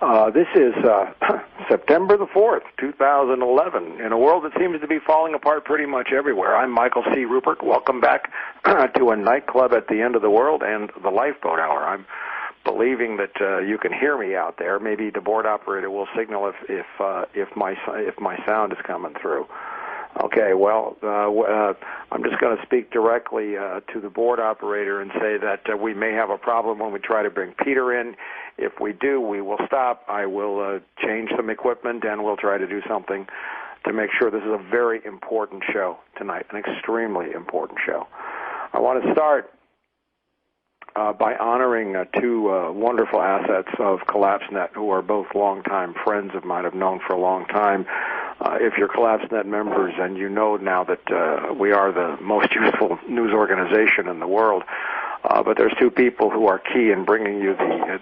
This is September the 4th, 2011, in a world that seems to be falling apart pretty much everywhere. I'm Michael C. Ruppert. Welcome back to a nightclub at the end of the world and the Lifeboat Hour. I'm believing that you can hear me out there. Maybe the board operator will signal if my sound is coming through. Okay, well, I'm just going to speak directly to the board operator and say that we may have a problem when we try to bring Peter in. If we do, we will stop. I will change some equipment, and we'll try to do something to make sure this is a very important show tonight, an extremely important show. I want to start by honoring two wonderful assets of CollapseNet, who are both longtime friends of mine, have known for a long time. If you're CollapseNet members and you know now that we are the most useful news organization in the world, but there's two people who are key in bringing you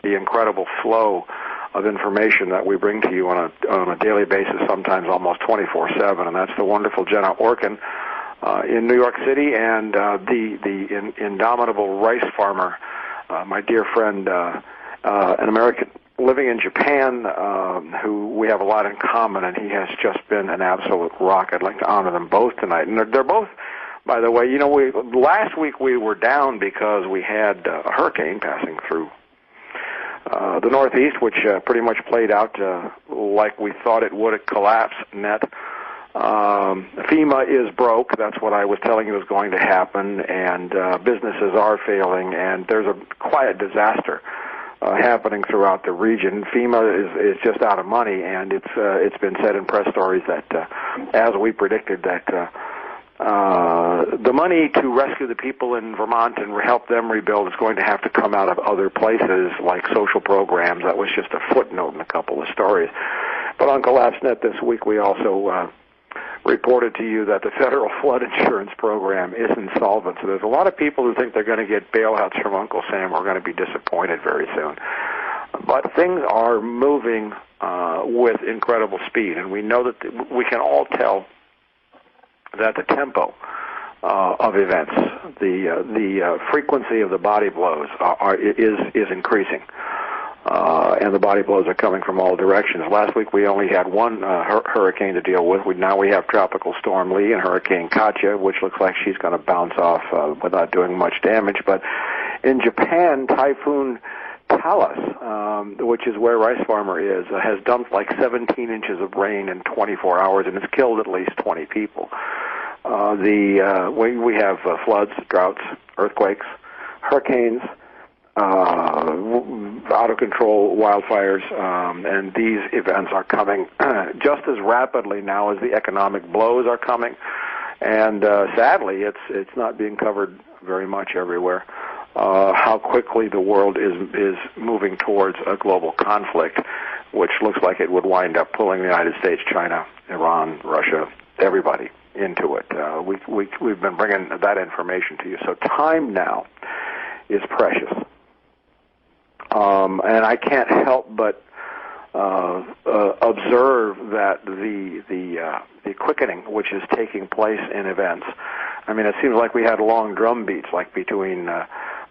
the incredible flow of information that we bring to you on a daily basis, sometimes almost 24/7, and that's the wonderful Jenna Orkin in New York City, and the indomitable rice farmer, my dear friend, an American living in Japan, who we have a lot in common, and he has just been an absolute rock. I'd like to honor them both tonight. And they're both, by the way, you know, last week we were down because we had a hurricane passing through the Northeast, which pretty much played out like we thought it would at CollapseNet. FEMA is broke. That's what I was telling you was going to happen, and businesses are failing, and there's a quiet disaster happening throughout the region. FEMA is just out of money, and it's been said in press stories that, as we predicted, that the money to rescue the people in Vermont and help them rebuild is going to have to come out of other places, like social programs. That was just a footnote in a couple of stories. But on CollapseNet this week, we also reported to you that the federal flood insurance program is insolvent. So there's a lot of people who think they're going to get bailouts from Uncle Sam. We're going to be disappointed very soon. But things are moving with incredible speed, and we know that we can all tell that the tempo of events, the frequency of the body blows is increasing. And the body blows are coming from all directions. Last week we only had one hurricane to deal with. Now we have Tropical Storm Lee and Hurricane Katya, which looks like she's going to bounce off without doing much damage. But in Japan, Typhoon Talus, which is where Rice Farmer is, has dumped like 17 inches of rain in 24 hours, and it's killed at least 20 people. We have floods, droughts, earthquakes, hurricanes, out-of-control wildfires, and these events are coming just as rapidly now as the economic blows are coming. And sadly, it's not being covered very much everywhere. How quickly the world is moving towards a global conflict, which looks like it would wind up pulling the United States, China, Iran, Russia, everybody into it. We've been bringing that information to you. So time now is precious. And I can't help but observe that the quickening which is taking place in events. I mean, it seems like we had long drum beats, like between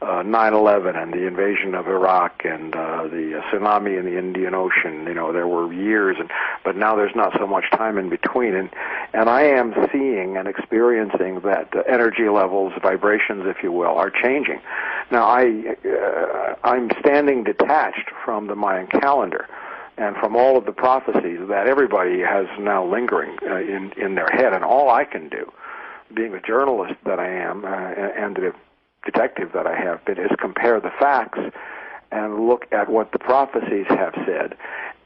9/11 and the invasion of Iraq and the tsunami in the Indian Ocean. You know, there were years, but now there's not so much time in between. And I am seeing and experiencing that energy levels, vibrations, if you will, are changing. Now, I'm standing detached from the Mayan calendar and from all of the prophecies that everybody has now lingering in their head. And all I can do, being the journalist that I am and the detective that I have been, is compare the facts and look at what the prophecies have said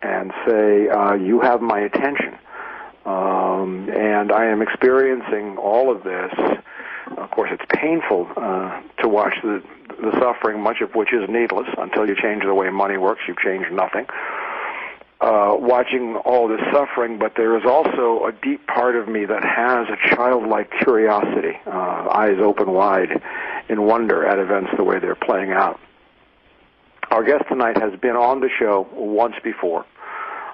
and say, you have my attention. And I am experiencing all of this. Of course, it's painful to watch the suffering, much of which is needless. Until you change the way money works, you change nothing. Watching all this suffering, but there is also a deep part of me that has a childlike curiosity, eyes open wide in wonder at events the way they're playing out. Our guest tonight has been on the show once before,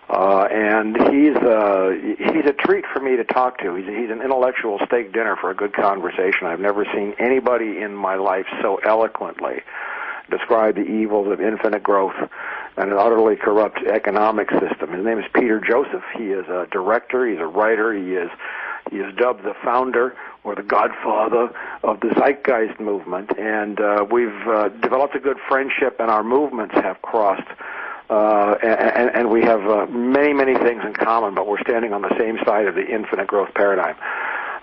and he's a treat for me to talk to. He's an intellectual steak dinner for a good conversation. I've never seen anybody in my life so eloquently describe the evils of infinite growth and an utterly corrupt economic system. His name is Peter Joseph. He is a director. He's a writer. He is dubbed the founder or the godfather of the Zeitgeist Movement, and we've developed a good friendship, and our movements have crossed, and we have many, many things in common, but we're standing on the same side of the infinite growth paradigm.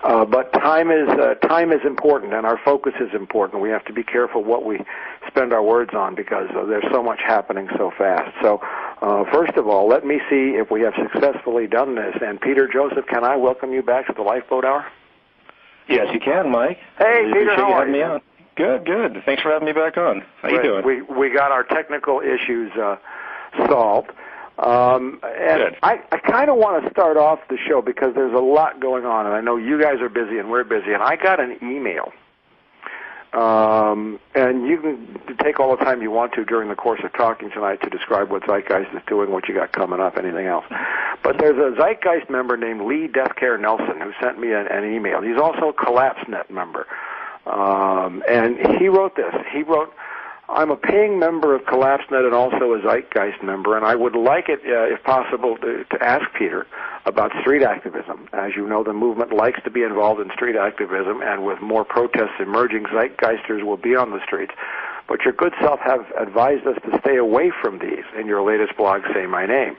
But time is important, and our focus is important. We have to be careful what we spend our words on because there's so much happening so fast. So, first of all, let me see if we have successfully done this. And Peter Joseph, can I welcome you back to the Lifeboat Hour? Yes, you can, Mike. Hey, Peter, how are you? Good, good. Thanks for having me back on. How you doing? We got our technical issues solved. And I kind of want to start off the show because there's a lot going on, and I know you guys are busy and we're busy, and I got an email. And you can take all the time you want to during the course of talking tonight to describe what Zeitgeist is doing, what you got coming up, anything else. But there's a Zeitgeist member named Lee Deathcare Nelson who sent me an email. He's also a CollapseNet member. And he wrote this. He wrote, I'm a paying member of CollapseNet and also a Zeitgeist member, and I would like it, if possible, to ask Peter about street activism. As you know, the movement likes to be involved in street activism, and with more protests emerging, Zeitgeisters will be on the streets. But your good self have advised us to stay away from these in your latest blog, Say My Name.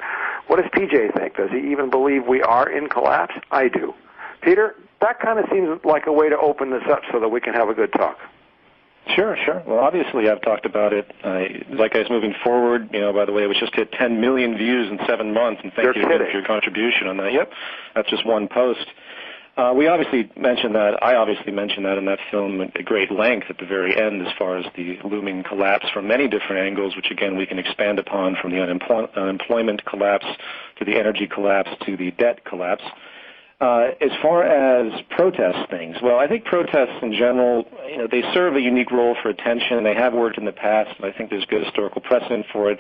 What does PJ think? Does he even believe we are in collapse? I do. Peter, that kind of seems like a way to open this up so that we can have a good talk. Sure. Well, obviously, I've talked about it. Zeitgeist moving forward, by the way, it was just hit 10 million views in 7 months, and thank you again for your contribution on that. Yep, that's just one post. We obviously mentioned that. I obviously mentioned that in that film at great length at the very end as far as the looming collapse from many different angles, which, again, we can expand upon from the unemployment collapse to the energy collapse to the debt collapse. As far as protest things, well, I think protests in general, they serve a unique role for attention. They have worked in the past, and I think there's good historical precedent for it.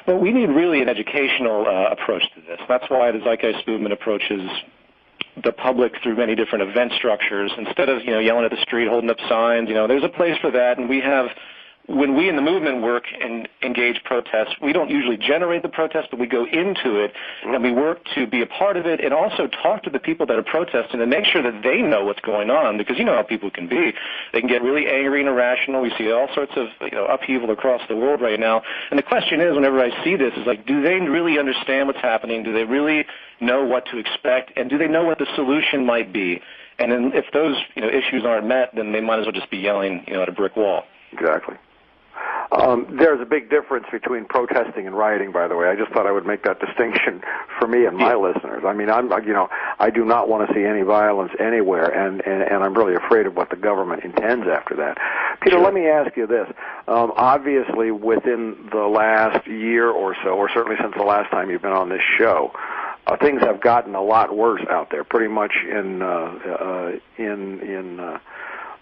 But we need really an educational approach to this. That's why the Zeitgeist Movement approaches the public through many different event structures. Instead of, yelling at the street, holding up signs, there's a place for that, and we have... When we in the movement work and engage protests, we don't usually generate the protest, but we go into it and we work to be a part of it and also talk to the people that are protesting and make sure that they know what's going on, because you know how people can be. They can get really angry and irrational. We see all sorts of upheaval across the world right now. And the question is, whenever I see this, is like, do they really understand what's happening? Do they really know what to expect? And do they know what the solution might be? And then if those issues aren't met, then they might as well just be yelling at a brick wall. Exactly. There's a big difference between protesting and rioting, by the way. I just thought I would make that distinction for me and my listeners. I mean, I do not want to see any violence anywhere, and I'm really afraid of what the government intends after that. Peter, let me ask you this. Obviously, within the last year or so, or certainly since the last time you've been on this show, things have gotten a lot worse out there, pretty much in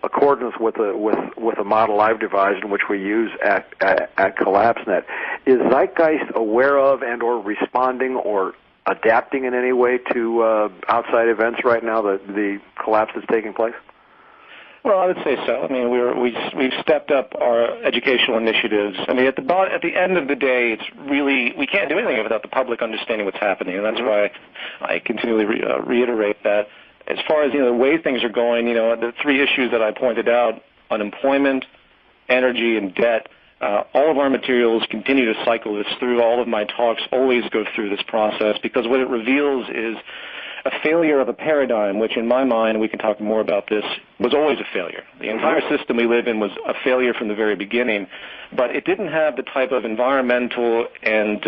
accordance with a model I've devised and which we use at CollapseNet. Is Zeitgeist aware of and or responding or adapting in any way to outside events right now, the collapse that's taking place? Well, I would say so. I mean, we've stepped up our educational initiatives. I mean, at the end of the day, it's really, we can't do anything without the public understanding what's happening, and that's why I continually reiterate that. As far as the way things are going, the three issues that I pointed out: unemployment, energy, and debt. All of our materials continue to cycle this through. All of my talks always go through this process because what it reveals is a failure of a paradigm, which in my mind, we can talk more about this, was always a failure. The entire system we live in was a failure from the very beginning, but it didn't have the type of environmental and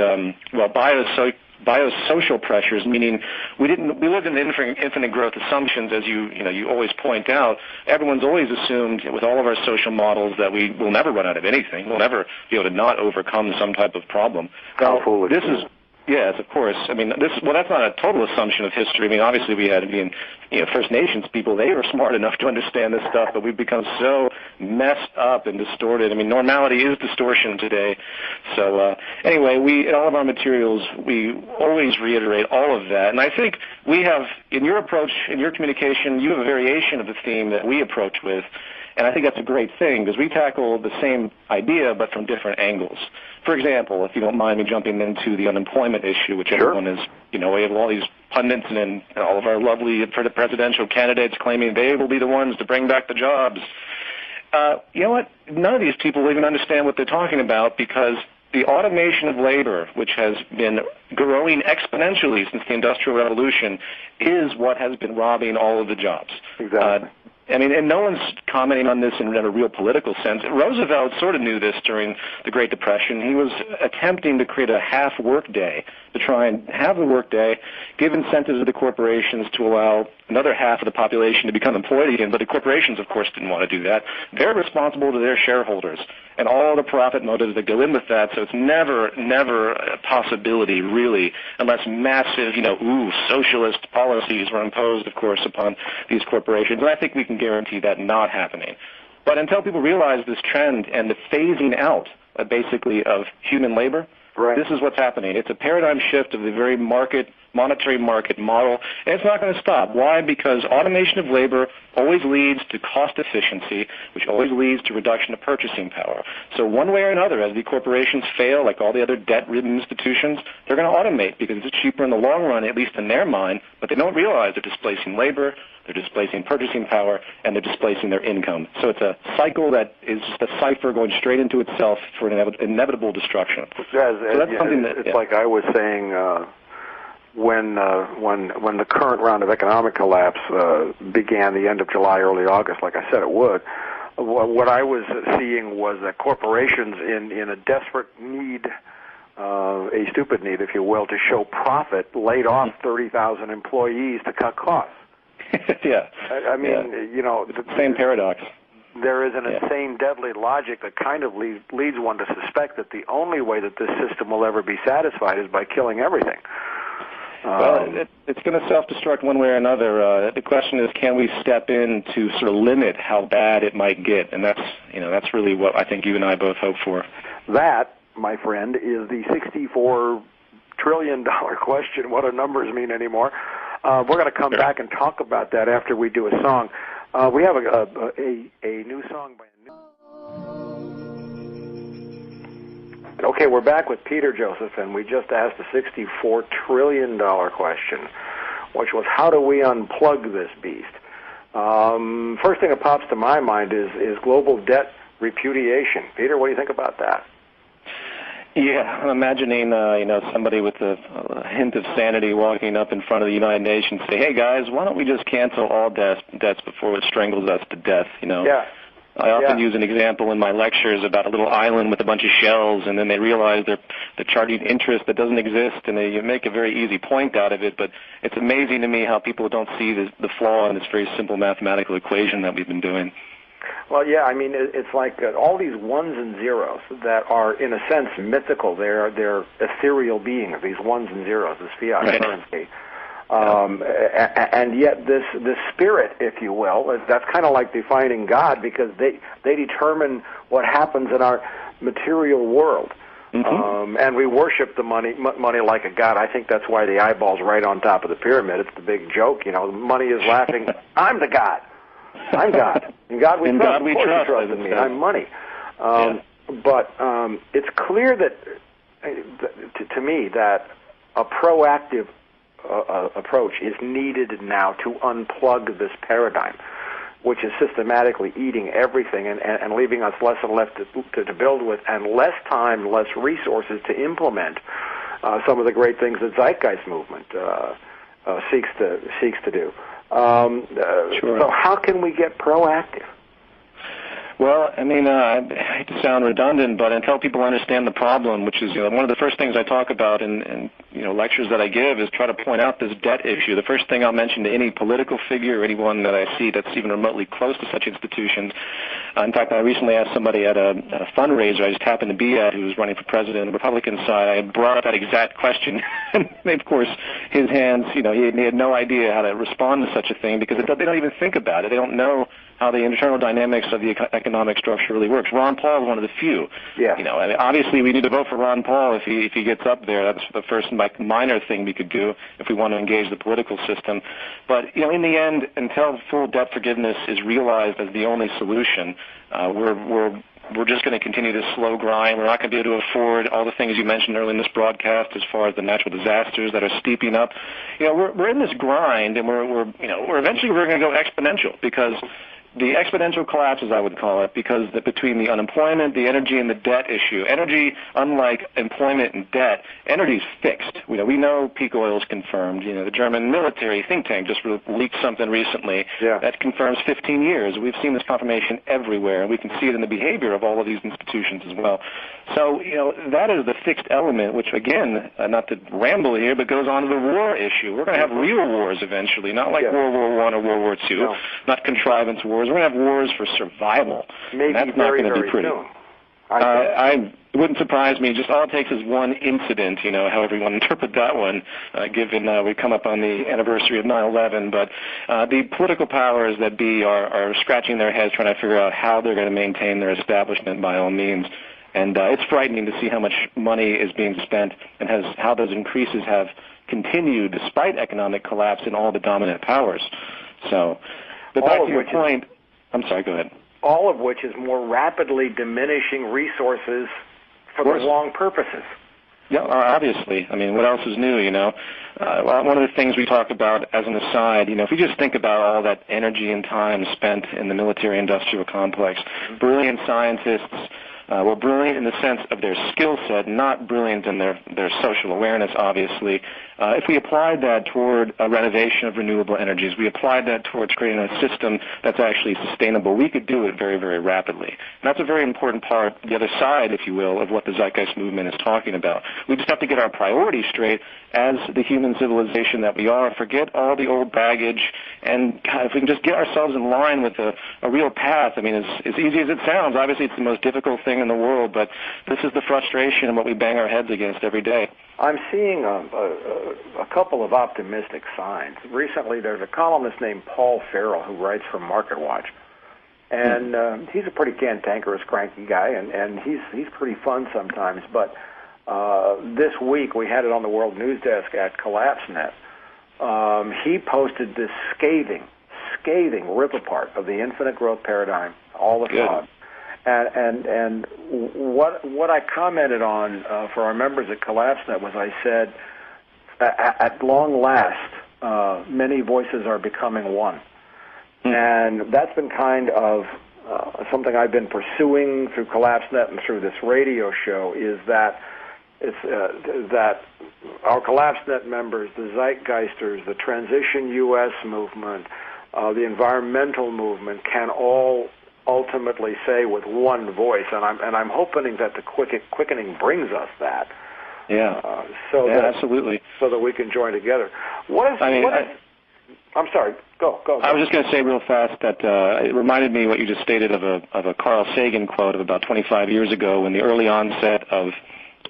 biosocial pressures, meaning we lived in infinite growth assumptions, as you always point out. Everyone's always assumed with all of our social models that we will never run out of anything. We'll never be able to not overcome some type of problem. How foolish. This is... Yes, of course. I mean, that's not a total assumption of history. I mean, obviously we had First Nations people, they were smart enough to understand this stuff, but we've become so messed up and distorted. I mean, normality is distortion today. So anyway, in all of our materials, we always reiterate all of that. And I think we have, in your approach, in your communication, you have a variation of the theme that we approach with. And I think that's a great thing because we tackle the same idea but from different angles. For example, if you don't mind me jumping into the unemployment issue, which everyone is, we have all these pundits and all of our lovely presidential candidates claiming they will be the ones to bring back the jobs. You know what? None of these people even understand what they're talking about because the automation of labor, which has been growing exponentially since the Industrial Revolution, is what has been robbing all of the jobs. Exactly. And no one's commenting on this in a real political sense. Roosevelt sort of knew this during the Great Depression. He was attempting to create a half work day to try and have a work day, give incentives to the corporations to allow another half of the population to become employed again. But the corporations, of course, didn't want to do that. They're responsible to their shareholders and all the profit motives that go in with that. So it's never a possibility, really, unless massive, socialist policies were imposed, of course, upon these corporations. And I think we can guarantee that not happening. But until people realize this trend and the phasing out, basically, of human labor, this is what's happening. It's a paradigm shift of the very monetary market model, and it's not going to stop. Why? Because automation of labor always leads to cost efficiency, which always leads to reduction of purchasing power. So one way or another, as the corporations fail, like all the other debt-ridden institutions, they're going to automate because it's cheaper in the long run, at least in their mind, but they don't realize they're displacing labor, they're displacing purchasing power, and they're displacing their income. So it's a cycle that is just a cipher going straight into itself for an inevitable destruction. It's like I was saying when the current round of economic collapse began the end of July, early August, like I said it would, what I was seeing was that corporations in a desperate need, a stupid need, if you will, to show profit, laid off 30,000 employees to cut costs. The same paradox. There is an insane, deadly logic that kind of leads one to suspect that the only way that this system will ever be satisfied is by killing everything. It's going to self-destruct one way or another. The question is, can we step in to sort of limit how bad it might get? And that's really what I think you and I both hope for. That, my friend, is the $64 trillion question. What do numbers mean anymore? We're going to come back and talk about that after we do a song. We have a new song by a new... Okay, we're back with Peter Joseph, and we just asked the $64 trillion question, which was, how do we unplug this beast? First thing that pops to my mind is global debt repudiation. Peter, what do you think about that? Yeah, I'm imagining, somebody with a hint of sanity walking up in front of the United Nations say, hey, guys, why don't we just cancel all debts before it strangles us to death, Yeah. I often use an example in my lectures about a little island with a bunch of shells, and then they realize they're charging interest that doesn't exist, and they make a very easy point out of it, but it's amazing to me how people don't see the flaw in this very simple mathematical equation that we've been doing. Well, yeah, I mean, it's like all these ones and zeros that are, in a sense, mythical. They're ethereal beings, these ones and zeros, this fiat currency. And yet this spirit, if you will, that's kind of like defining God, because they determine what happens in our material world. Mm-hmm. And we worship the money like a god. I think that's why the eyeball's right on top of the pyramid. It's the big joke. Money is laughing. I'm the god. I'm God. In God we trust. God we trust. In me. I'm money. But it's clear that, to me, that a proactive approach is needed now to unplug this paradigm, which is systematically eating everything and leaving us less and less to build with, and less time, less resources to implement some of the great things that Zeitgeist Movement seeks to do. Sure. So how can we get proactive? Well, I mean, I hate to sound redundant, but until people understand the problem, which is one of the first things I talk about in lectures that I give, is try to point out this debt issue. The first thing I'll mention to any political figure or anyone that I see that's even remotely close to such institutions. In fact, I recently asked somebody at a fundraiser I just happened to be at who was running for president on the Republican side. I brought up that exact question, and of course, his hands, he had no idea how to respond to such a thing because they don't even think about it. They don't know how the internal dynamics of the economic structure really works. Ron Paul is one of the few. Yeah. You know, I mean, obviously we need to vote for Ron Paul if he gets up there. That's the first minor thing we could do if we want to engage the political system. But, you know, in the end, until full debt forgiveness is realized as the only solution, we're just going to continue this slow grind. We're not going to be able to afford all the things you mentioned earlier in this broadcast as far as the natural disasters that are steeping up. You know, we're in this grind, and we're eventually going to go exponential, because the exponential collapse, as I would call it, because between the unemployment, the energy, and the debt issue. Energy, unlike employment and debt, energy is fixed. We know peak oil is confirmed. You know, the German military think tank just leaked something recently that confirms 15 years. We've seen this confirmation everywhere, and we can see it in the behavior of all of these institutions as well. So, you know, that is the fixed element, which, again, not to ramble here, but goes on to the war issue. We're going to have real wars eventually, not like World War I or World War II, not contrivance wars. We're going to have wars for survival. Maybe that's not very, going to be pretty. Soon. It wouldn't surprise me. Just all it takes is one incident, you know, however you want to interpret that one, given we come up on the anniversary of 9/11. But the political powers that be are scratching their heads trying to figure out how they're going to maintain their establishment by all means. And it's frightening to see how much money is being spent and how those increases have continued despite economic collapse in all the dominant powers. So, but back to your point. I'm sorry, go ahead. All of which is more rapidly diminishing resources for the wrong purposes. Yeah, obviously. I mean, what else is new, you know? One of the things we talk about as an aside, you know, if you just think about all that energy and time spent in the military-industrial complex, brilliant scientists, brilliant in the sense of their skill set, not brilliant in their social awareness, obviously. If we applied that toward a renovation of renewable energies, we applied that towards creating a system that's actually sustainable, we could do it very, very rapidly. And that's a very important part, the other side, if you will, of what the Zeitgeist Movement is talking about. We just have to get our priorities straight as the human civilization that we are, forget all the old baggage, and God, if we can just get ourselves in line with a real path. I mean, as easy as it sounds, obviously it's the most difficult thing in the world, but this is the frustration and what we bang our heads against every day. I'm seeing a couple of optimistic signs. Recently, there's a columnist named Paul Farrell who writes for Market Watch, and he's a pretty cantankerous, cranky guy, and he's pretty fun sometimes. But this week, we had it on the World News Desk at CollapseNet. He posted this scathing rip-apart of the infinite growth paradigm, all the fraud. And what I commented on for our members at CollapseNet was, I said, at long last, many voices are becoming one. And that's been kind of something I've been pursuing through CollapseNet and through this radio show, is that that our CollapseNet members, the Zeitgeisters, the Transition U.S. movement, the environmental movement, can all ultimately say with one voice, and I'm hoping that the quickening brings us that. Absolutely. So that we can join together. I'm sorry. Go. I was just going to say real fast that it reminded me what you just stated of a Carl Sagan quote of about 25 years ago, when the early onset of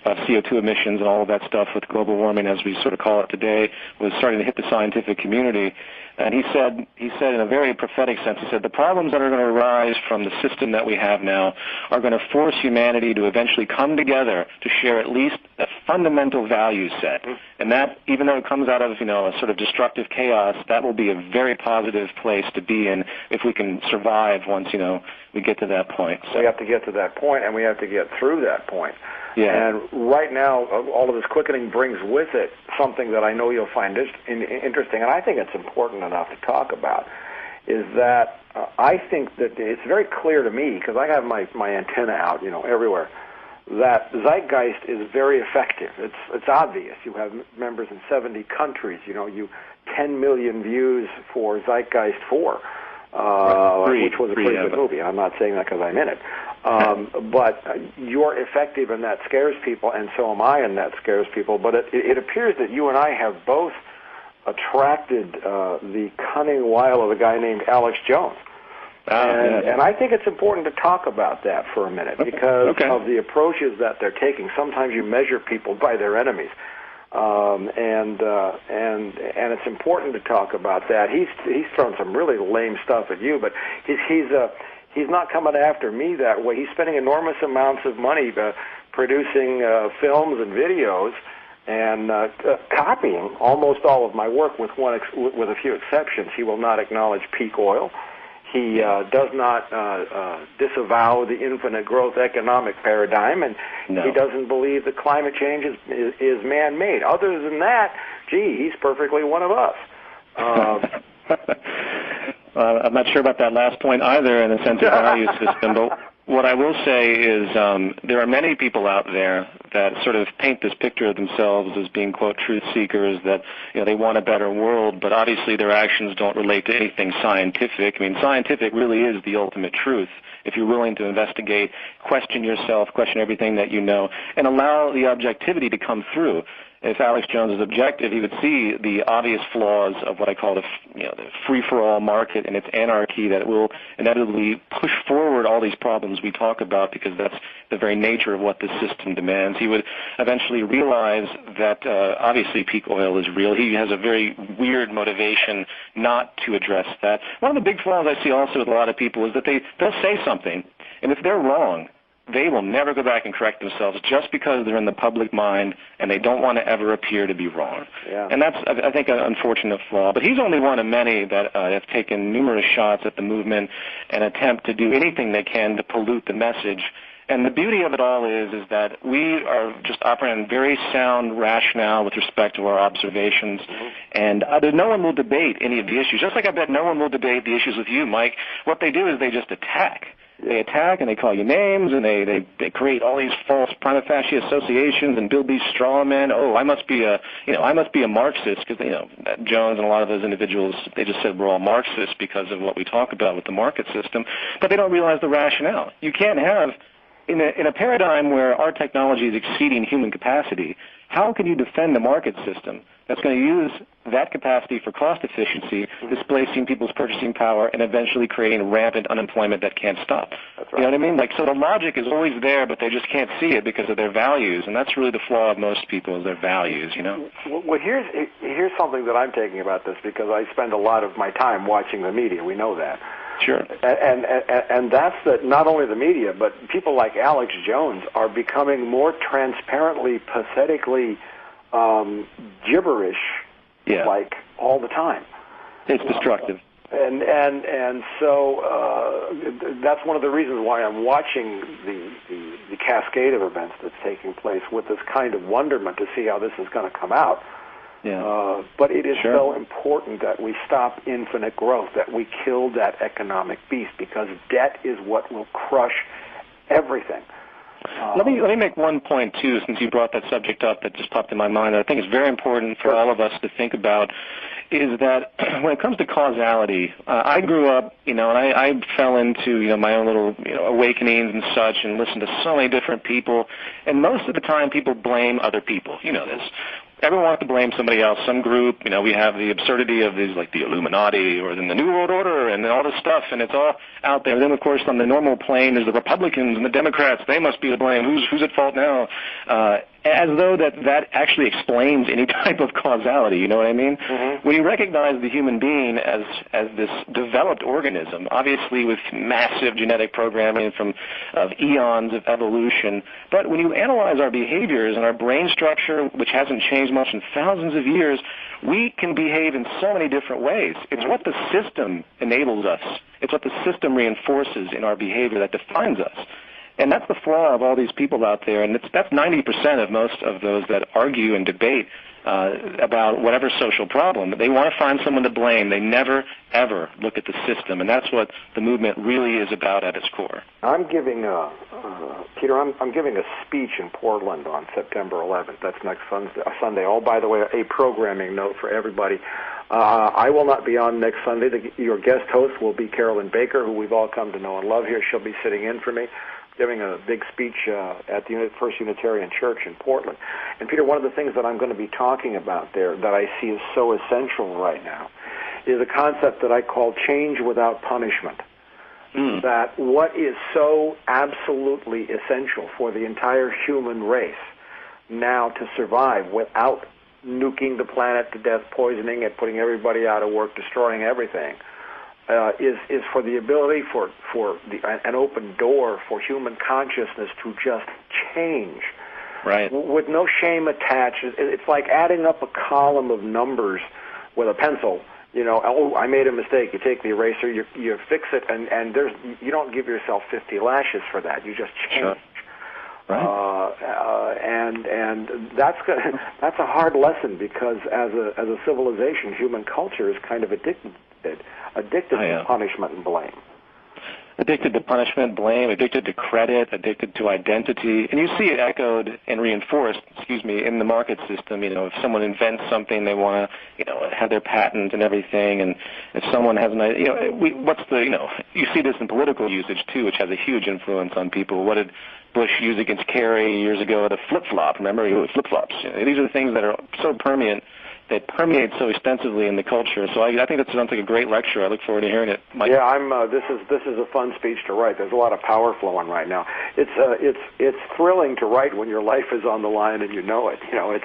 CO2 emissions and all of that stuff with global warming, as we sort of call it today, was starting to hit the scientific community. And he said in a very prophetic sense, he said, the problems that are going to arise from the system that we have now are going to force humanity to eventually come together to share at least a fundamental value set. And that, even though it comes out of, you know, a sort of destructive chaos, that will be a very positive place to be in if we can survive once, you know, we get to that point. So we have to get to that point, and we have to get through that point. Yeah. And right now, all of this quickening brings with it something that I know you'll find interesting, and I think it's important enough to talk about, is that I think that it's very clear to me, because I have my antenna out, you know, everywhere, that Zeitgeist is very effective. It's obvious. You have members in 70 countries. You know, 10 million views for Zeitgeist 4, which was a pretty good movie. I'm not saying that because I'm in it. But you're effective, and that scares people, and so am I, and that scares people. But it appears that you and I have both attracted the cunning wile of a guy named Alex Jones. And I think it's important to talk about that for a minute, because of the approaches that they're taking. Sometimes you measure people by their enemies. and it's important to talk about that. He's thrown some really lame stuff at you, but he's not coming after me that way. He's spending enormous amounts of money producing films and videos and copying almost all of my work with a few exceptions. He will not acknowledge peak oil. He does not disavow the infinite growth economic paradigm, and he doesn't believe that climate change is man-made. Other than that, gee, he's perfectly one of us. I'm not sure about that last point either in the sense of value system, but what I will say is there are many people out there that sort of paint this picture of themselves as being, quote, truth seekers, that they want a better world, but obviously their actions don't relate to anything scientific. I mean, scientific really is the ultimate truth. If you're willing to investigate, question yourself, question everything that you know, and allow the objectivity to come through. If Alex Jones is objective, he would see the obvious flaws of what I call the free-for-all market and its anarchy that will inevitably push forward all these problems we talk about, because that's the very nature of what the system demands. He would eventually realize that obviously peak oil is real. He has a very weird motivation not to address that. One of the big flaws I see also with a lot of people is that they'll say something, and if they're wrong, they will never go back and correct themselves just because they're in the public mind and they don't want to ever appear to be wrong. Yeah. And that's, I think, an unfortunate flaw. But he's only one of many that have taken numerous shots at the movement and attempt to do anything they can to pollute the message. And the beauty of it all is that we are just operating very sound rationale with respect to our observations. Mm-hmm. And no one will debate any of the issues. Just like I bet no one will debate the issues with you, Mike. What they do is they just attack. They attack and they call you names, and they create all these false prima facie associations and build these straw men. Oh, I must be a Marxist, because Jones and a lot of those individuals, they just said we're all Marxists because of what we talk about with the market system, but they don't realize the rationale. You can't have in a paradigm where our technology is exceeding human capacity. How can you defend the market system that's going to use that capacity for cost efficiency, displacing people's purchasing power, and eventually creating rampant unemployment that can't stop? That's right. You know what I mean? So the logic is always there, but they just can't see it because of their values, and that's really the flaw of most people, is their values, Well, here's something that I'm taking about this, because I spend a lot of my time watching the media. We know that. Sure. And that's that. Not only the media, but people like Alex Jones are becoming more transparently, pathetically gibberish, like all the time. It's destructive. And so that's one of the reasons why I'm watching the cascade of events that's taking place with this kind of wonderment to see how this is going to come out. Yeah. But it is so important that we stop infinite growth, that we kill that economic beast, because debt is what will crush everything. Let me make one point, too, since you brought that subject up that just popped in my mind that I think is very important for all of us to think about, is that when it comes to causality, I grew up, and I fell into, my own little, awakenings and such, and listened to so many different people, and most of the time people blame other people. You know this. Everyone wants to blame somebody else, some group. We have the absurdity of these, like the Illuminati or then the New World Order and all this stuff, and it's all out there. And then, of course, on the normal plane, there's the Republicans and the Democrats. They must be to blame. Who's at fault now? As though that actually explains any type of causality, you know what I mean? Mm-hmm. When you recognize the human being as this developed organism, obviously with massive genetic programming of eons of evolution, but when you analyze our behaviors and our brain structure, which hasn't changed much in thousands of years, we can behave in so many different ways. It's what the system enables us. It's what the system reinforces in our behavior that defines us. And that's the flaw of all these people out there, and that's 90% of most of those that argue and debate about whatever social problem. They want to find someone to blame. They never, ever look at the system, and that's what the movement really is about at its core. I'm giving Peter, I'm giving a speech in Portland on September 11th. That's next Sunday. Oh, by the way, a programming note for everybody. I will not be on next Sunday. Your guest host will be Carolyn Baker, who we've all come to know and love here. She'll be sitting in for me, giving a big speech at the First Unitarian Church in Portland. And, Peter, one of the things that I'm going to be talking about there that I see is so essential right now is a concept that I call change without punishment. That what is so absolutely essential for the entire human race now to survive without nuking the planet to death, poisoning it, putting everybody out of work, destroying everything, is for the ability for an open door for human consciousness to just change. Right. With no shame attached. It's like adding up a column of numbers with a pencil. You know, oh, I made a mistake. You take the eraser, you fix it, and you don't give yourself 50 lashes for that. You just change. Sure. Right. And that's a hard lesson, because as a civilization, human culture is kind of addicted to punishment and blame. Addicted to punishment, blame, addicted to credit, addicted to identity. And you see it echoed and reinforced, in the market system. You know, if someone invents something, they want to, have their patent and everything. And if someone has an idea, you see this in political usage, too, which has a huge influence on people. What did Bush use against Kerry years ago? The flip-flop. Remember, flip-flops. These are things that are so permeate. They permeate so extensively in the culture. So I think that sounds like a great lecture. I look forward to hearing it, Mike. Yeah, this is a fun speech to write. There's a lot of power flowing right now. It's thrilling to write when your life is on the line and you know it. It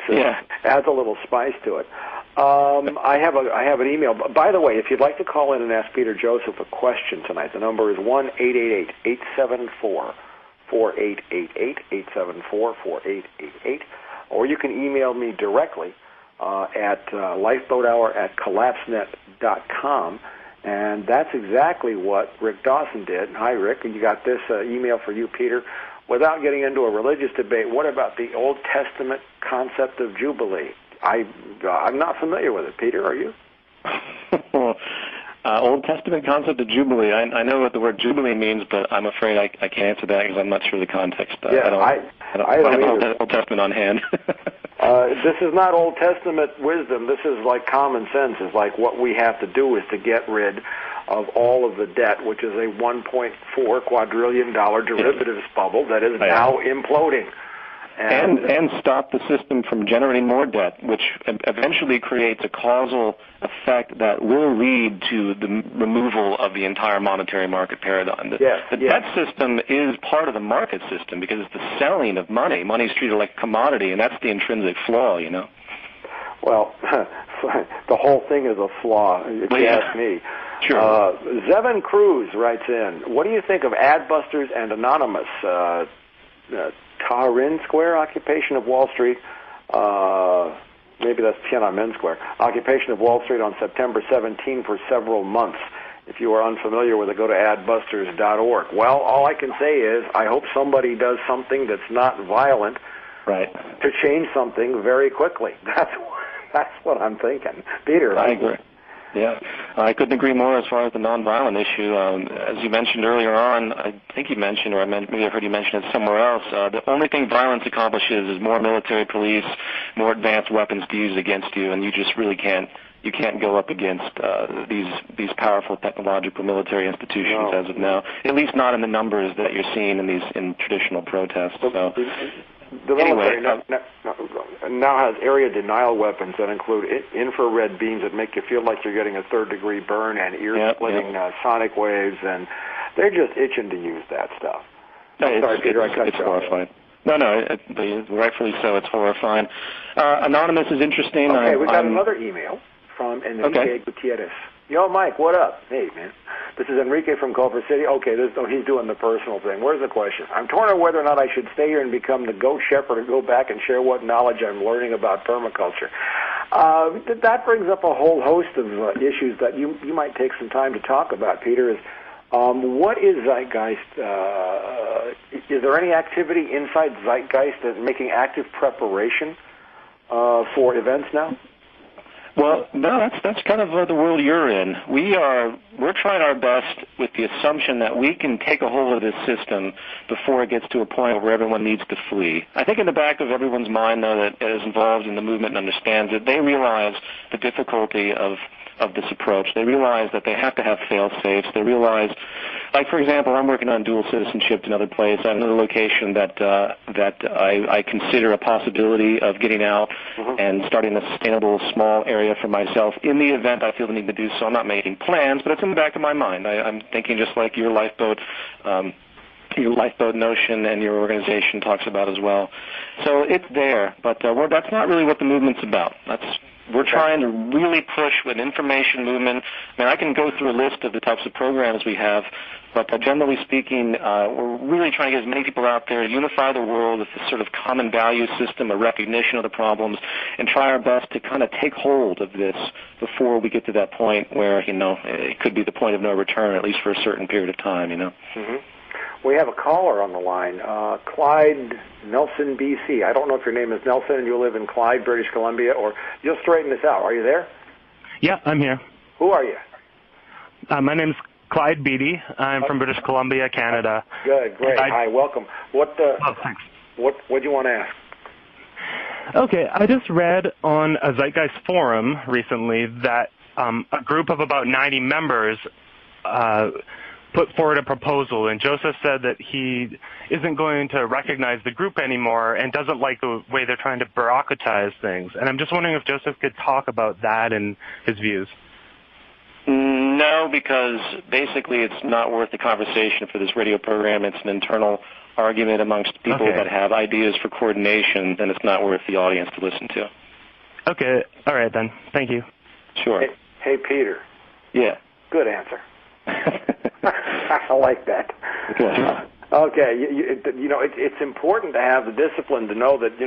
adds a little spice to it. I have an email. By the way, if you'd like to call in and ask Peter Joseph a question tonight, the number is 1-888-874-4888, 874-4888, or you can email me directly at lifeboathour@collapsenet.com, and that's exactly what Rick Dawson did. Hi, Rick. You got this email for you, Peter. Without getting into a religious debate, what about the Old Testament concept of Jubilee? I'm not familiar with it. Peter, are you? Old Testament concept of Jubilee. I know what the word Jubilee means, but I'm afraid I can't answer that because I'm not sure the context. I don't have Old Testament on hand. This is not Old Testament wisdom. This is like common sense. It's like what we have to do is to get rid of all of the debt, which is a $1.4 quadrillion derivatives bubble that is now imploding. And stop the system from generating more debt, which eventually creates a causal effect that will lead to the removal of the entire monetary market paradigm. The debt system is part of the market system because it's the selling of money. Money is treated like a commodity, and that's the intrinsic flaw, Well, the whole thing is a flaw, if you ask me. Sure. Zevin Cruz writes in, what do you think of Adbusters and Anonymous? Tahrir Square, occupation of Wall Street, maybe that's Tiananmen Square, occupation of Wall Street on September 17 for several months. If you are unfamiliar with it, go to adbusters.org. Well, all I can say is I hope somebody does something that's not violent to change something very quickly. That's what I'm thinking. Peter. I agree. Yeah, I couldn't agree more as far as the nonviolent issue. As you mentioned earlier on, I think you mentioned, or maybe I heard you mention it somewhere else, the only thing violence accomplishes is more military police, more advanced weapons to use against you, and you just really can't go up against these powerful technological military institutions as of now, at least not in the numbers that you're seeing in traditional protests. So. The military now has area denial weapons that include infrared beams that make you feel like you're getting a third-degree burn and ear-splitting sonic waves, and they're just itching to use that stuff. Sorry, Peter, I cut you off. Horrifying. No, rightfully so. It's horrifying. Anonymous is interesting. Okay, we got another email from Enrique Gutierrez. Yo, Mike, what up? Hey, man. This is Enrique from Culver City. Okay, he's doing the personal thing. Where's the question? I'm torn on whether or not I should stay here and become the goat shepherd or go back and share what knowledge I'm learning about permaculture. That brings up a whole host of issues that you might take some time to talk about, Peter. What is Zeitgeist? Is there any activity inside Zeitgeist that's making active preparation for events now? Well, no, that's kind of the world you're in. We're trying our best with the assumption that we can take a hold of this system before it gets to a point where everyone needs to flee. I think in the back of everyone's mind, though, that is involved in the movement and understands it, they realize the difficulty of this approach. They realize that they have to have fail-safes. They realize, like, for example, I'm working on dual citizenship in another place. I have another location that I consider a possibility of getting out and starting a sustainable small area for myself in the event I feel the need to do so. I'm not making plans, but it's in the back of my mind. I'm thinking just like your lifeboat your lifeboat notion and your organization talks about as well. So it's there, but that's not really what the movement's about. We're trying to really push with information movement. I mean, I can go through a list of the types of programs we have, but generally speaking, we're really trying to get as many people out there, unify the world with this sort of common value system, a recognition of the problems, and try our best to kind of take hold of this before we get to that point where, it could be the point of no return, at least for a certain period of time, Mm-hmm. We have a caller on the line, Clyde Nelson, B.C. I don't know if your name is Nelson and you live in Clyde, British Columbia, or you'll straighten this out. Are you there? Yeah, I'm here. Who are you? My name's Clyde Beatty. I'm from British Columbia, Canada. Good, great. Hi, welcome. Thanks. What do you want to ask? Okay, I just read on a Zeitgeist forum recently that a group of about 90 members put forward a proposal, and Joseph said that he isn't going to recognize the group anymore and doesn't like the way they're trying to bureaucratize things. And I'm just wondering if Joseph could talk about that and his views. No, because basically it's not worth the conversation for this radio program. It's an internal argument amongst people that have ideas for coordination, and it's not worth the audience to listen to. Okay, all right then. Thank you. Sure. Hey Peter. Yeah. Good answer. I like that. Okay, it's important to have the discipline to know that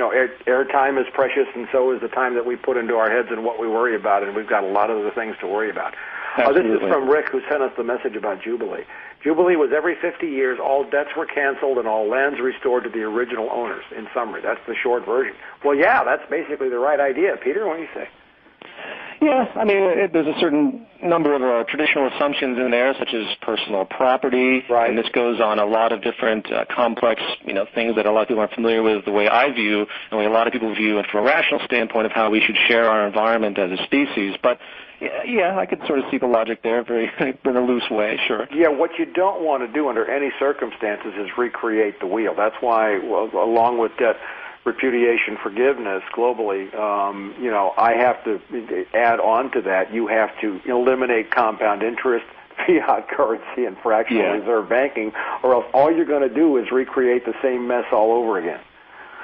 air time is precious, and so is the time that we put into our heads and what we worry about, and we've got a lot of other things to worry about. This is from Rick, who sent us the message about Jubilee. Jubilee was every 50 years, all debts were canceled and all lands restored to the original owners. In summary, that's the short version. Well, yeah, that's basically the right idea. Peter, what do you say? Yeah, I mean, there's a certain number of traditional assumptions in there, such as personal property, right. And this goes on a lot of different complex, things that a lot of people aren't familiar with, the way I view, and the way a lot of people view it from a rational standpoint of how we should share our environment as a species. But, yeah, I could sort of see the logic there in a loose way, sure. Yeah, what you don't want to do under any circumstances is recreate the wheel. That's why, along with debt repudiation forgiveness globally, I have to add on to that. You have to eliminate compound interest, fiat currency, and fractional reserve banking, or else all you're going to do is recreate the same mess all over again.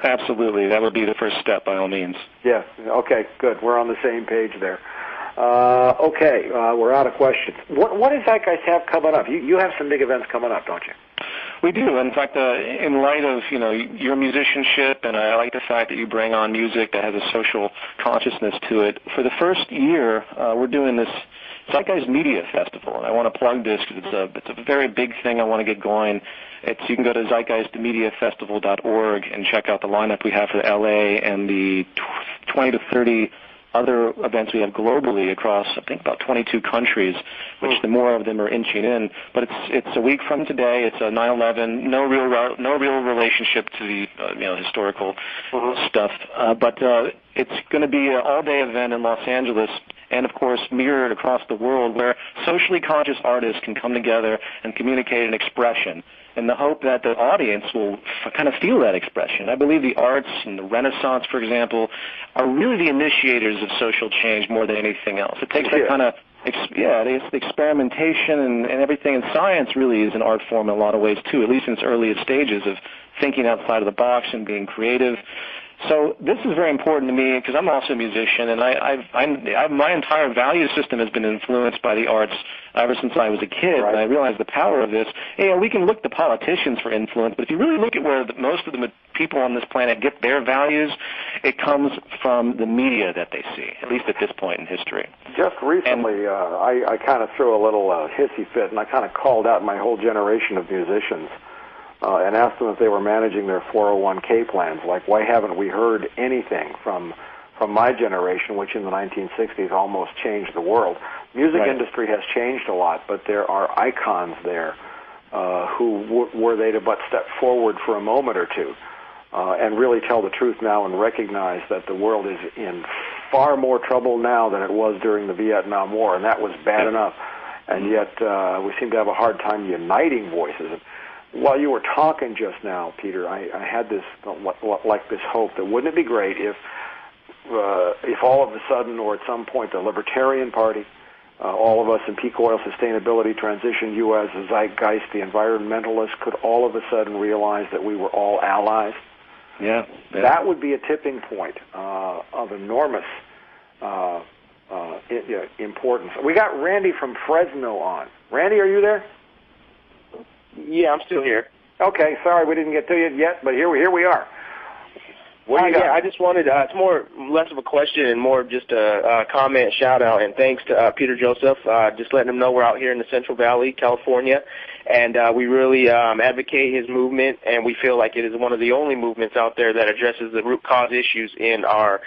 Absolutely. That would be the first step, by all means. Yeah. Okay, good. We're on the same page there. We're out of questions. What does Zeitgeist have coming up? You have some big events coming up, don't you? We do. In fact, in light of your musicianship, and I like the fact that you bring on music that has a social consciousness to it. For the first year, we're doing this Zeitgeist Media Festival, and I want to plug this because it's a very big thing I want to get going. You can go to zeitgeistmediafestival.org and check out the lineup we have for LA and the 20 to 30 other events we have globally across, I think, about 22 countries, which the more of them are inching in. But it's a week from today. It's a 9/11. No real relationship to the historical stuff. But it's going to be an all-day event in Los Angeles, and of course mirrored across the world, where socially conscious artists can come together and communicate an expression, in the hope that the audience will kind of feel that expression. I believe the arts and the Renaissance, for example, are really the initiators of social change more than anything else. It takes that kind of, it's the experimentation and everything in science really is an art form in a lot of ways too, at least in its earliest stages of thinking outside of the box and being creative. So this is very important to me because I'm also a musician, and my entire value system has been influenced by the arts ever since I was a kid, and I realized the power of this. We can look to politicians for influence, but if you really look at where most of the people on this planet get their values, it comes from the media that they see, at least at this point in history. Just recently, I kind of threw a little hissy fit, and I kind of called out my whole generation of musicians. And asked them if they were managing their 401k plans. Like, why haven't we heard anything from my generation, which in the 1960s almost changed the world? Music industry has changed a lot, but there are icons there who were they to but step forward for a moment or two and really tell the truth now and recognize that the world is in far more trouble now than it was during the Vietnam War, and that was bad enough. And yet we seem to have a hard time uniting voices. While you were talking just now, Peter, I had this hope that wouldn't it be great if all of a sudden or at some point the Libertarian Party, all of us in peak oil sustainability transition, you as a zeitgeist, the environmentalists, could all of a sudden realize that we were all allies. Yeah. That would be a tipping point of enormous importance. We got Randy from Fresno on. Randy, are you there? Yeah, I'm still here. Okay, sorry we didn't get to you yet, but here we are. What do you got? Yeah, I just wanted, it's more less of a question and more of just a comment, shout out, and thanks to Peter Joseph, just letting him know we're out here in the Central Valley, California, and we really advocate his movement, and we feel like it is one of the only movements out there that addresses the root cause issues in our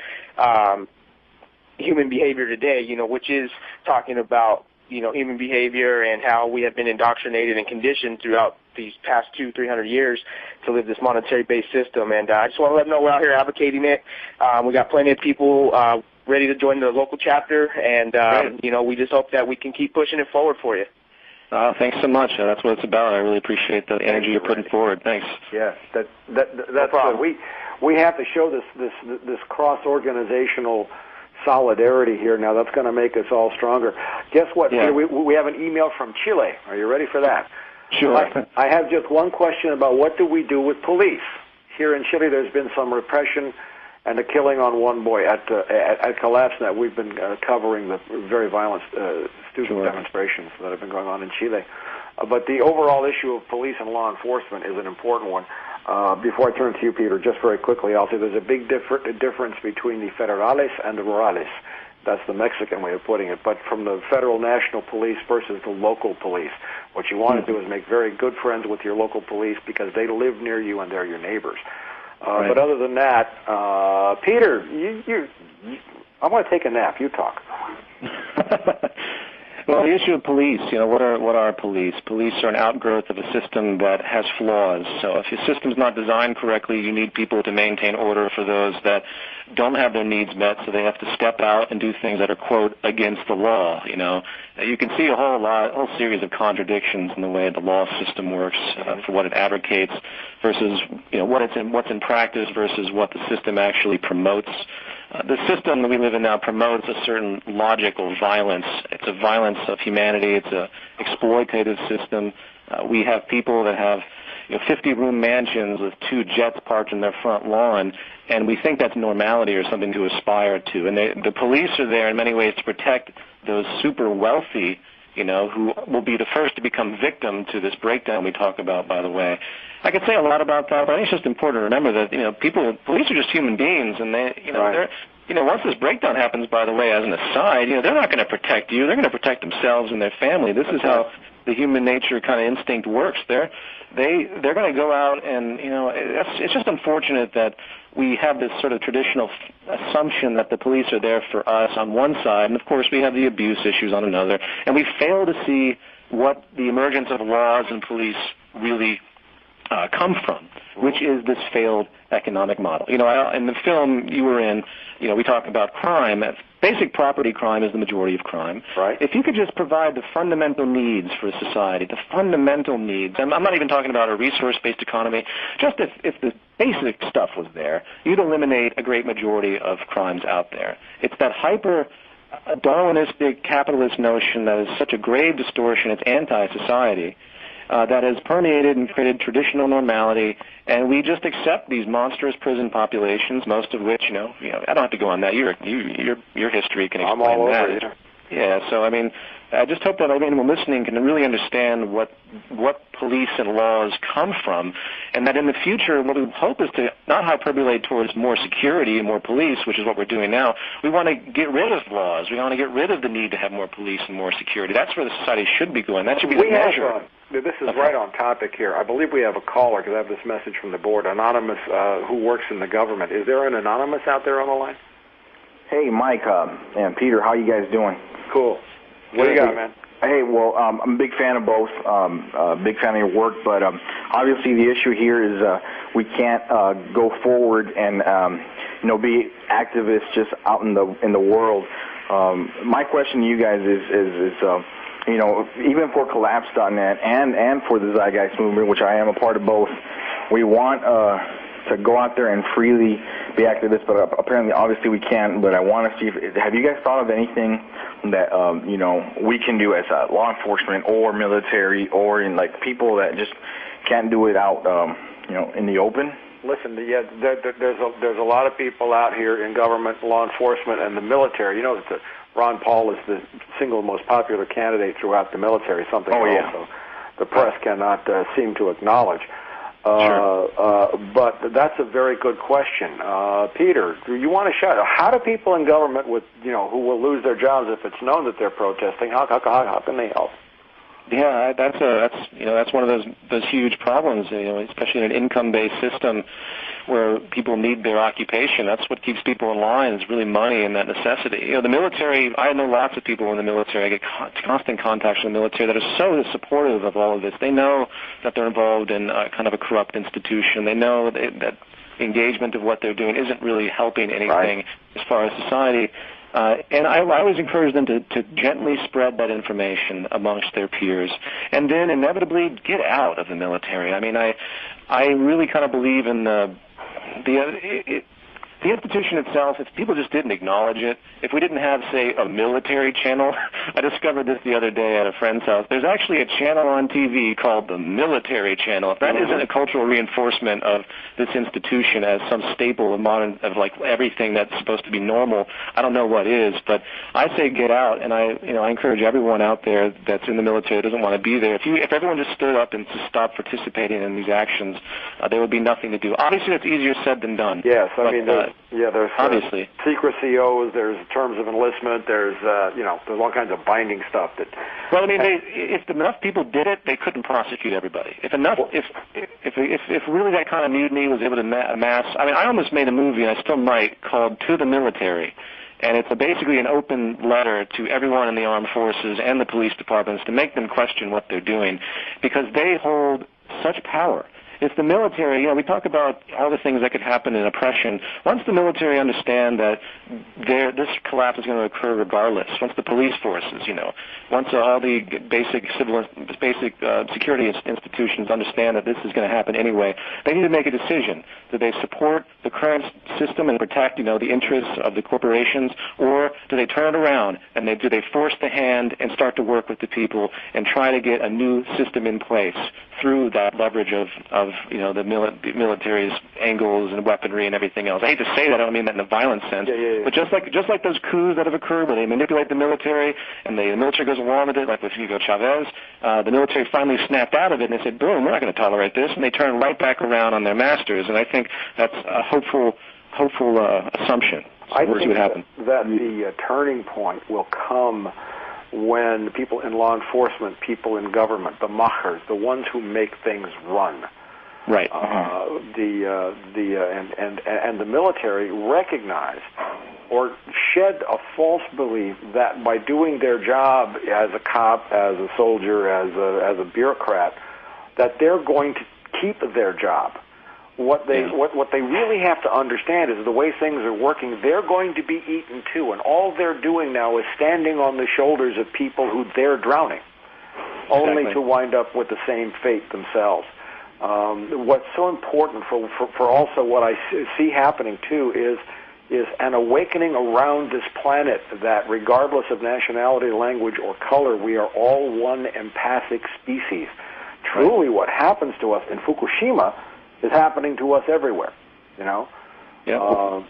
human behavior today, which is talking about, human behavior and how we have been indoctrinated and conditioned throughout these past 200-300 years to live this monetary-based system. And I just want to let them know we're out here advocating it. We got plenty of people ready to join the local chapter, and, we just hope that we can keep pushing it forward for you. Thanks so much. That's what it's about. I really appreciate the energy you're putting forward. Thanks. Yes, that's good. We have to show this cross-organizational solidarity here now. That's going to make us all stronger. Guess what, Yeah. Peter? We have an email from Chile. Are you ready for that? Sure. I have just one question about what do we do with police. Here in Chile, there's been some repression and a killing on one boy at CollapseNet. We've been covering the very violent student demonstrations that have been going on in Chile. But the overall issue of police and law enforcement is an important one. Before I turn to you, Peter, just very quickly, I'll say there's a big difference between the federales and the rurales. That's the Mexican way of putting it. But from the federal national police versus the local police, what you want to do is make very good friends with your local police because they live near you and they're your neighbors. Right. But other than that, Peter, I want to take a nap. You talk. Well, the issue of police, what are police? Police are an outgrowth of a system that has flaws. So if your system's not designed correctly, you need people to maintain order for those that don't have their needs met, so they have to step out and do things that are, quote, against the law. You can see a whole series of contradictions in the way the law system works for what it advocates versus what's in practice versus what the system actually promotes. The system that we live in now promotes a certain logical violence. It's a violence of humanity. It's a exploitative system. We have people that have 50-room mansions with 2 jets parked in their front lawn, and we think that's normality or something to aspire to. And the police are there in many ways to protect those super wealthy, who will be the first to become victim to this breakdown we talk about, by the way. I could say a lot about that, but I think it's just important to remember that, police are just human beings, and they're, once this breakdown happens, by the way, as an aside, they're not going to protect you. They're going to protect themselves and their family. This is how the human nature kind of instinct works. They're going to go out and, it's just unfortunate that we have this sort of traditional assumption that the police are there for us on one side, and of course we have the abuse issues on another, and we fail to see what the emergence of laws and police really come from, which is this failed economic model. In the film you were in, we talk about crime. Basic property crime is the majority of crime. Right. If you could just provide the fundamental needs for society, the fundamental needs, and I'm not even talking about a resource-based economy, just if the basic stuff was there, you'd eliminate a great majority of crimes out there. It's that hyper-Darwinistic capitalist notion that is such a grave distortion, it's anti-society, that has permeated and created traditional normality, and we just accept these monstrous prison populations, most of which, I don't have to go on that. Your history can explain I'm all that. over, Yeah, so I just hope that anyone listening can really understand what police and laws come from, and that in the future, what we hope is to not hyperbulate towards more security and more police, which is what we're doing now. We want to get rid of laws. We want to get rid of the need to have more police and more security. That's where the society should be going. That should be the measure. This is right on topic here. I believe we have a caller because I have this message from the board, Anonymous, who works in the government. Is there an Anonymous out there on the line? Hey, Mike and Peter, how you guys doing? Cool. What do you got, man? Hey, well, I'm a big fan of both, big fan of your work, but obviously the issue here is we can't go forward and be activists just out in the world. My question to you guys is even for Collapse.net and for the Zeitgeist Movement, which I am a part of both, we want to go out there and freely be activists, but apparently, obviously, we can't. But I want to see have you guys thought of anything that we can do as law enforcement or military or in like people that just can't do it out in the open? Listen, there's a lot of people out here in government, law enforcement, and the military. You know that Ron Paul is the single most popular candidate throughout the military, something also the press cannot seem to acknowledge. But that's a very good question. Peter, do you want to shout out, how do people in government who will lose their jobs if it's known that they're protesting, how can they help? Yeah, that's one of those huge problems, especially in an income-based system where people need their occupation. That's what keeps people in line, is really money and that necessity. The military, I know lots of people in the military. I get constant contacts from the military that are so supportive of all of this. They know that they're involved in kind of a corrupt institution. They know that engagement of what they're doing isn't really helping anything as far as society. And I always encourage them to gently spread that information amongst their peers, and then inevitably get out of the military. I mean, I really kind of believe in the institution itself. If people just didn't acknowledge it, if we didn't have, say, a military channel, I discovered this the other day at a friend's house. There's actually a channel on TV called the Military Channel. If that isn't a cultural reinforcement of this institution as some staple of like everything that's supposed to be normal, I don't know what is. But I say get out, and I encourage everyone out there that's in the military that doesn't want to be there. If everyone just stood up and just stopped participating in these actions, there would be nothing to do. Obviously, that's easier said than done. Yes, there's obviously secrecy oaths, there's terms of enlistment, there's all kinds of binding stuff that. Well, I mean, if enough people did it, they couldn't prosecute everybody. If really that kind of mutiny was able to amass, I mean, I almost made a movie, and I still might, called To the Military, and it's basically an open letter to everyone in the armed forces and the police departments to make them question what they're doing, because they hold such power. If the military, we talk about all the things that could happen in oppression. Once the military understand that this collapse is going to occur regardless, once the police forces, once all the basic security institutions understand that this is going to happen anyway, they need to make a decision. Do they support the current system and protect, the interests of the corporations, or do they turn it around and do they force the hand and start to work with the people and try to get a new system in place through that leverage of the military's angles and weaponry and everything else. I hate to say that, I don't mean that in a violent sense, but just like those coups that have occurred where they manipulate the military and the military goes along with it, like with Hugo Chavez, the military finally snapped out of it and they said, boom, we're not going to tolerate this, and they turn right back around on their masters, and I think that's a hopeful assumption. So I we'll see what happens. That the turning point will come when people in law enforcement, people in government, the machers, the ones who make things run, right? And the military recognize or shed a false belief that by doing their job as a cop, as a soldier, as a bureaucrat, that they're going to keep their job. What they really have to understand is the way things are working, they're going to be eaten too, and all they're doing now is standing on the shoulders of people who they're drowning, only to wind up with the same fate themselves. What's so important for also what I see happening too is an awakening around this planet that regardless of nationality, language, or color, we are all one empathic species. Truly what happens to us in Fukushima is happening to us everywhere, Yeah.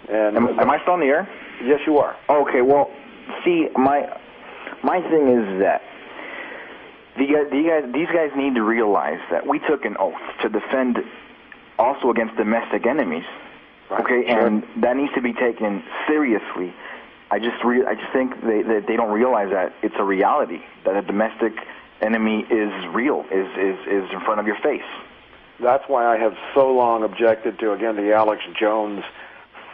And am I still on the air? Yes, you are. Okay. Well, see, my thing is that these guys need to realize that we took an oath to defend also against domestic enemies. Right. Okay, sure. and that needs to be taken seriously. I just think that they don't realize that it's a reality, that a domestic enemy is real, is in front of your face. That's why I have so long objected to, again, the Alex Jones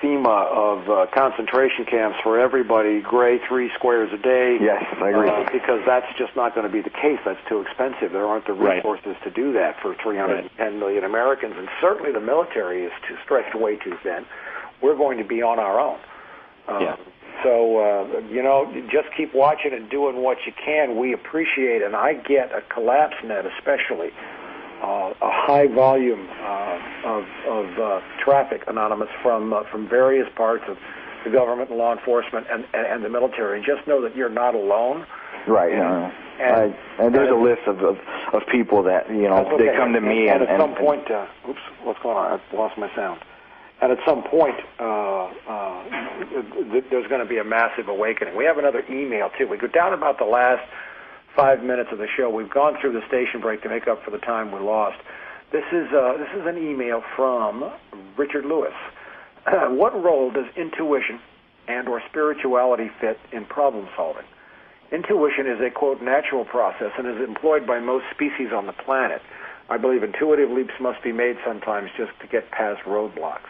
thema of concentration camps for everybody, gray 3 squares a day. Yes, I agree. Because that's just not going to be the case. That's too expensive. There aren't the resources to do that for 310 million Americans, and certainly the military is stretched way too thin. We're going to be on our own. So, just keep watching and doing what you can. We appreciate, and I get a collapse net especially a high volume of traffic, Anonymous, from various parts of the government and law enforcement and the military. And just know that you're not alone. Right. And there's a list of people that, they come to me and at some point, oops, what's going on? I've lost my sound. And at some point, there's going to be a massive awakening. We have another email, too. We go down about the last 5 minutes of the show. We've gone through the station break to make up for the time we lost. This is an email from Richard Lewis. What role does intuition and or spirituality fit in problem solving? Intuition is a, quote, natural process and is employed by most species on the planet. I believe intuitive leaps must be made sometimes just to get past roadblocks.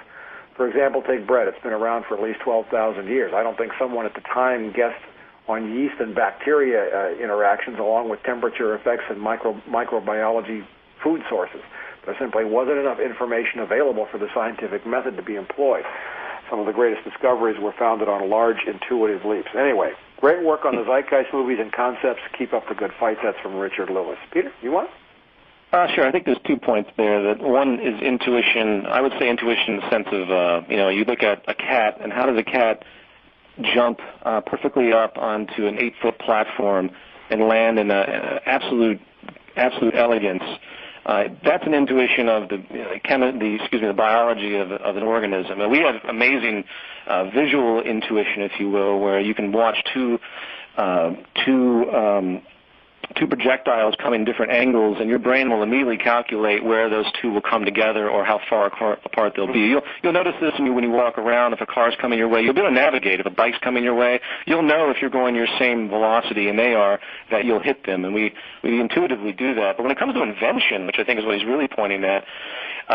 For example, take bread. It's been around for at least 12,000 years. I don't think someone at the time guessed on yeast and bacteria interactions along with temperature effects and microbiology food sources. There simply wasn't enough information available for the scientific method to be employed. Some of the greatest discoveries were founded on large intuitive leaps. Anyway, great work on the Zeitgeist movies and concepts. Keep up the good fight. That's from Richard Lewis. Peter, you want? Sure. I think there's 2 points there. That one is intuition. I would say intuition in the sense of, you look at a cat, and how does a cat jump perfectly up onto an 8-foot platform and land in absolute elegance? That's an intuition of the biology of an organism. And we have amazing visual intuition, if you will, where you can watch two projectiles come in different angles, and your brain will immediately calculate where those two will come together or how far apart they'll be. You'll notice this when you walk around. If a car's coming your way, you'll be able to navigate. If a bike's coming your way, you'll know if you're going your same velocity and they are, that you'll hit them. And we intuitively do that. But when it comes to invention, which I think is what he's really pointing at,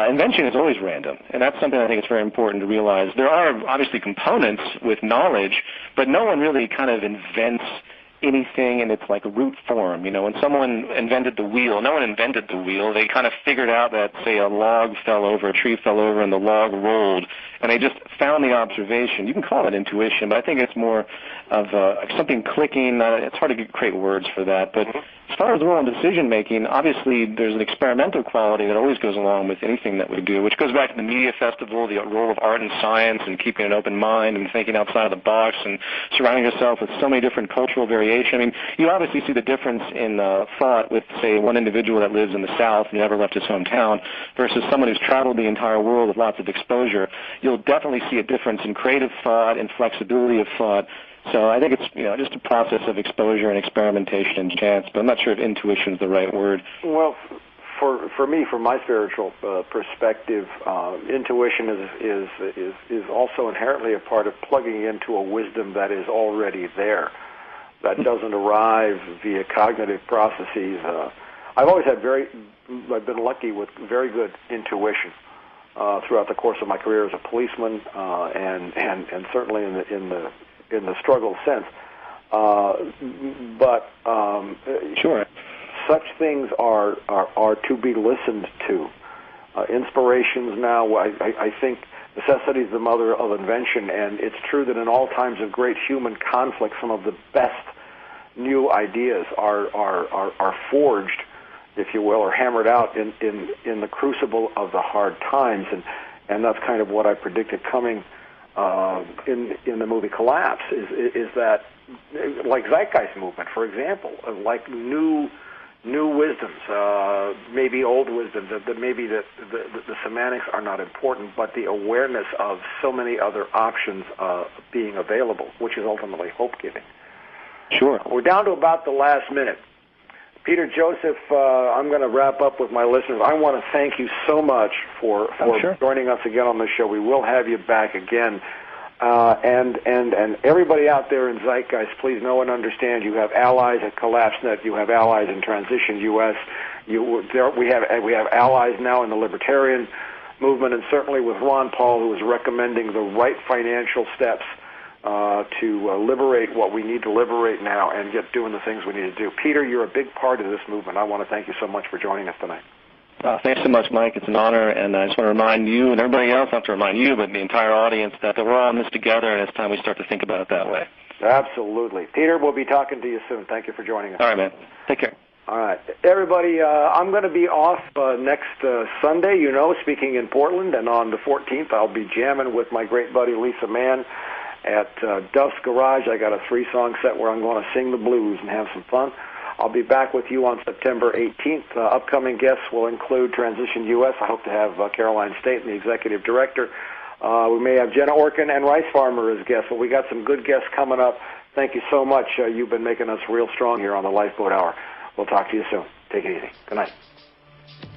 invention is always random. And that's something I think it's very important to realize. There are obviously components with knowledge, but no one really kind of invents anything in its like root form. When someone invented the wheel, no one invented the wheel. They kind of figured out that, say, a log fell over, a tree fell over, and the log rolled, and they just found the observation. You can call it intuition, but I think it's more of something clicking. It's hard to create words for that. But as far as the role in decision-making, obviously there's an experimental quality that always goes along with anything that we do, which goes back to the media festival, the role of art and science, and keeping an open mind and thinking outside of the box and surrounding yourself with so many different cultural variations. I mean, you obviously see the difference in thought with, say, one individual that lives in the South and never left his hometown versus someone who's traveled the entire world with lots of exposure. You'll definitely see a difference in creative thought and flexibility of thought. So I think it's just a process of exposure and experimentation and chance, but I'm not sure if intuition is the right word. Well, for me, from my spiritual perspective, intuition is also inherently a part of plugging into a wisdom that is already there, that doesn't arrive via cognitive processes. I've been lucky with very good intuition throughout the course of my career as a policeman, and certainly in the struggle sense. But sure, such things are to be listened to. Inspirations now, I think necessity is the mother of invention, and it's true that in all times of great human conflict, some of the best new ideas are forged, if you will, or hammered out in the crucible of the hard times, and that's kind of what I predicted coming in the movie Collapse, is that, like Zeitgeist Movement, for example, like new wisdoms, maybe old wisdoms, that maybe the semantics are not important, but the awareness of so many other options being available, which is ultimately hope-giving. Sure. We're down to about the last minute. Peter Joseph, I'm going to wrap up with my listeners. I want to thank you so much for joining us again on the show. We will have you back again. And everybody out there in Zeitgeist, please know and understand you have allies at CollapseNet. You have allies in Transition US. We have allies now in the Libertarian movement, and certainly with Ron Paul, who is recommending the right financial steps to liberate what we need to liberate now and get doing the things we need to do. Peter, you're a big part of this movement. I want to thank you so much for joining us tonight. Thanks so much, Mike. It's an honor, and I just want to remind you and everybody else, not to remind you, but the entire audience, that we're all in this together, and it's time we start to think about it that way. Absolutely. Peter, we'll be talking to you soon. Thank you for joining us. All right, man. Take care. All right. Everybody, I'm going to be off next Sunday, speaking in Portland, and on the 14th I'll be jamming with my great buddy Lisa Mann at Duff's Garage. I got a 3-song set where I'm going to sing the blues and have some fun. I'll be back with you on September 18th. Upcoming guests will include Transition U.S. I hope to have Caroline Staten, the executive director. We may have Jenna Orkin and Rice Farmer as guests, but we got some good guests coming up. Thank you so much. You've been making us real strong here on the Lifeboat Hour. We'll talk to you soon. Take it easy. Good night.